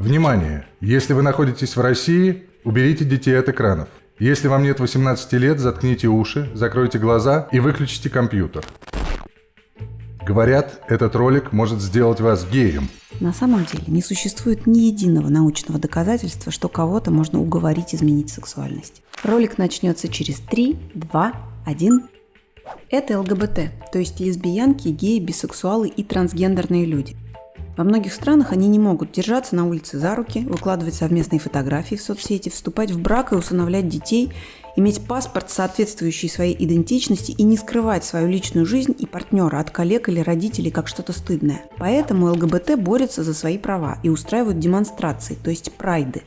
Внимание! Если вы находитесь в России, уберите детей от экранов. Если вам нет 18 лет, заткните уши, закройте глаза и выключите компьютер. Говорят, этот ролик может сделать вас геем. На самом деле не существует ни единого научного доказательства, что кого-то можно уговорить изменить сексуальность. Ролик начнется через 3, 2, 1. Это ЛГБТ, то есть лесбиянки, геи, бисексуалы и трансгендерные люди. Во многих странах они не могут держаться на улице за руки, выкладывать совместные фотографии в соцсети, вступать в брак и усыновлять детей, иметь паспорт, соответствующий своей идентичности, и не скрывать свою личную жизнь и партнера от коллег или родителей как что-то стыдное. Поэтому ЛГБТ борются за свои права и устраивают демонстрации, то есть прайды.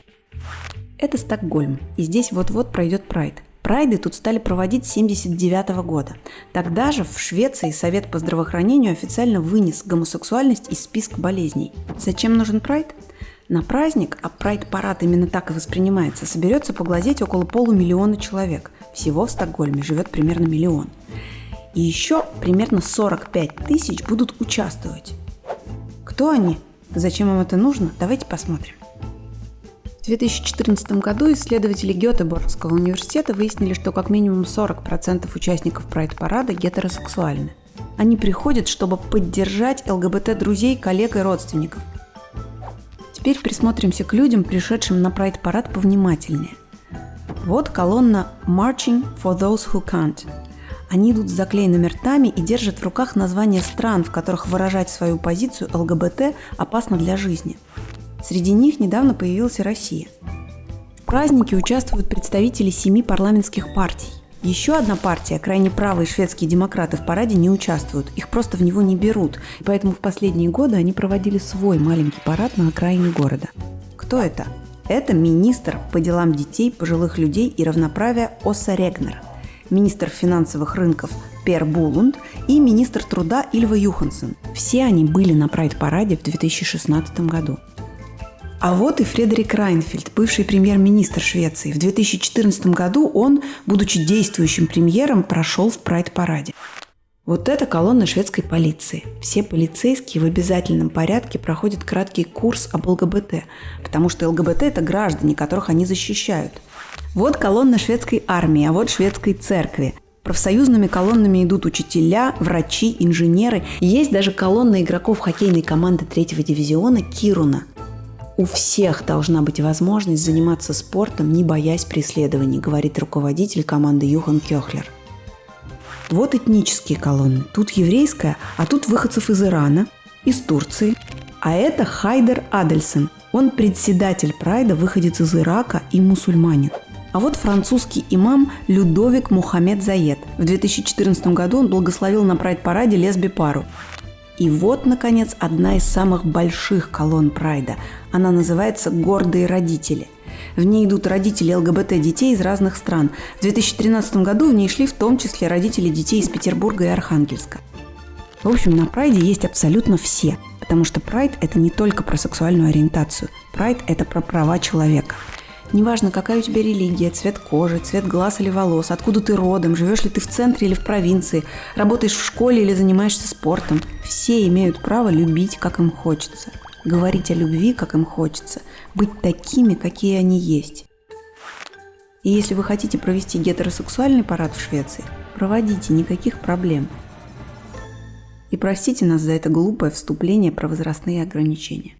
Это Стокгольм, и здесь вот-вот пройдет прайд. Прайды тут стали проводить с 1979 года. Тогда же в Швеции Совет по здравоохранению официально вынес гомосексуальность из списка болезней. Зачем нужен прайд? На праздник, а прайд-парад именно так и воспринимается, соберется поглазеть около 500 000 человек. Всего в Стокгольме живет примерно 1 000 000. И еще примерно 45 000 будут участвовать. Кто они? Зачем им это нужно? Давайте посмотрим. В 2014 году исследователи Гетеборгского университета выяснили, что как минимум 40% участников прайд-парада гетеросексуальны. Они приходят, чтобы поддержать ЛГБТ-друзей, коллег и родственников. Теперь присмотримся к людям, пришедшим на прайд-парад, повнимательнее. Вот колонна «Marching for those who can't». Они идут с заклеенными ртами и держат в руках названия стран, в которых выражать свою позицию ЛГБТ опасно для жизни. Среди них недавно появилась и Россия. В празднике участвуют представители 7 парламентских партий. Еще одна партия, крайне правые шведские демократы, в параде не участвуют, их просто в него не берут, и поэтому в последние годы они проводили свой маленький парад на окраине города. Кто это? Это министр по делам детей, пожилых людей и равноправия Оса Регнер, министр финансовых рынков Пер Булунд и министр труда Ильва Юханссон. Все они были на прайд-параде в 2016 году. А вот и Фредерик Райнфельд, бывший премьер-министр Швеции. В 2014 году он, будучи действующим премьером, прошел в прайд-параде. Вот это колонна шведской полиции. Все полицейские в обязательном порядке проходят краткий курс об ЛГБТ, потому что ЛГБТ – это граждане, которых они защищают. Вот колонна шведской армии, а вот шведской церкви. Профсоюзными колоннами идут учителя, врачи, инженеры. Есть даже колонна игроков хоккейной команды 3-го дивизиона Кируна. У всех должна быть возможность заниматься спортом, не боясь преследований, говорит руководитель команды Юхан Кёхлер. Вот этнические колонны. Тут еврейская, а тут выходцев из Ирана, из Турции. А это Хайдер Адельсен. Он председатель прайда, выходец из Ирака и мусульманин. А вот французский имам Людовик Мухаммед Заед. В 2014 году он благословил на прайд-параде лесби-пару. И вот, наконец, одна из самых больших колонн прайда. Она называется «Гордые родители». В ней идут родители ЛГБТ-детей из разных стран. В 2013 году в ней шли в том числе родители детей из Петербурга и Архангельска. В общем, на прайде есть абсолютно все, потому что прайд – это не только про сексуальную ориентацию. Прайд – это про права человека. Неважно, какая у тебя религия, цвет кожи, цвет глаз или волос, откуда ты родом, живешь ли ты в центре или в провинции, работаешь в школе или занимаешься спортом. Все имеют право любить, как им хочется, говорить о любви, как им хочется, быть такими, какие они есть. И если вы хотите провести гетеросексуальный парад в Швеции, проводите, никаких проблем. И простите нас за это глупое вступление про возрастные ограничения.